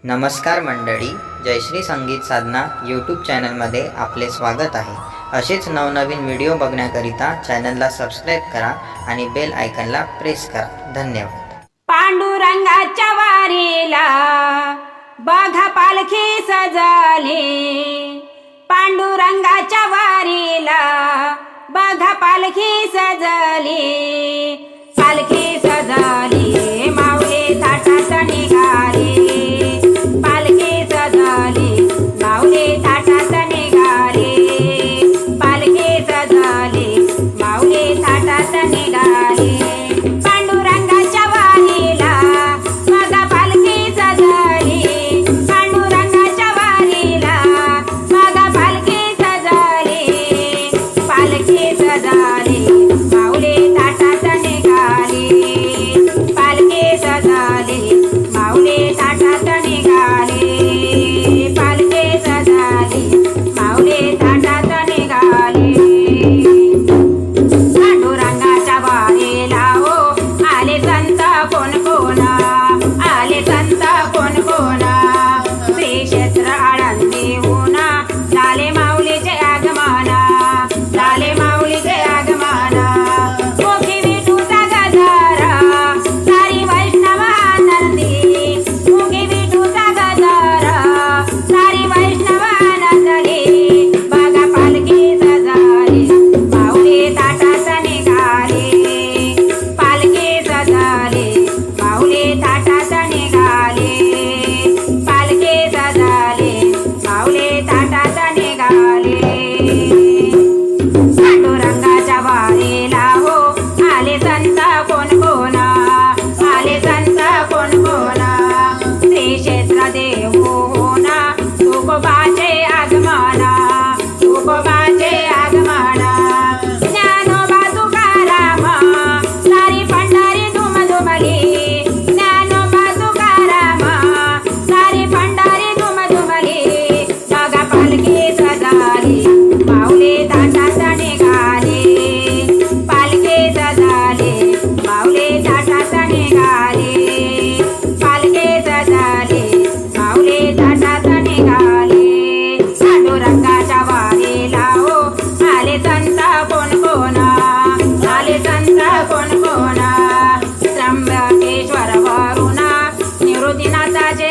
नमस्कार मंडळी, जयश्री संगीत साधना यूट्यूब चॅनलमध्ये आपले स्वागत आहे। असेच नवनवीन व्हिडिओ बघण्याकरिता चॅनलला सबस्क्राईब करा आणि बेल आयकॉनला प्रेस करा। धन्यवाद। पांडुरंगाच्या वारीला बघा पालखी सजली, पांडुरंगाच्या वारीला बघा पालखी सजली, पालखी सजली माऊली थाटात निघाली, पालखी सजली माऊली थाटात निघाली, पालखी सजली माऊली थाटात निघाली। पांडुरंगाच्या वारीला बघा पालखी सजली, पांडुरंगाच्या वारीला बघा पालखी सजली, पालखी सजली माऊली थाटात निघाली, पालखी सजली माऊली थाटात निघाली, पालखी सजली माऊली थाटात निघाली। पांडुरंगाच्या वारीला हो आले संत कोण कोण, आले संत कोण कोण, श्री क्षेत्र आळंदीहून झाले माऊलीचे आगमन, झाले माऊलीचे आगमन। मोठी विठूचा गजर सारी वैष्णव आनंदी, मोठी विठूचा गजर सारी वैष्णव आनंदली, बघा पालखी सजली माऊली थाटात निघाली, पालखी सजली माऊली थाटात निघाली, पालखी सजली माऊली थाटात निघाली। पांडुरंगाच्या वारीला हो आले संत कोण कोण, आले संत कोण कोण, श्री क्षेत्र देहून तुकोबाचे आगमन, तुकोबाचे आगमन। ज्ञानोबा तुकाराम सारी पंढरी दुमदुमली, ज्ञानोबा तुकाराम सारी पंढरी दुमदुमली, बघा पालखी सजली माऊली थाटात निघाली, पालखी सजली माऊली थाटात निघाली, पालखी सजली माऊली थाटात निघाली। पांडुरंगाच्या वारीला हो आले संत कोण कोण, आले संत कोण कोण, त्र्यंबकेश्वर वरून निवृत्तीनाथाचे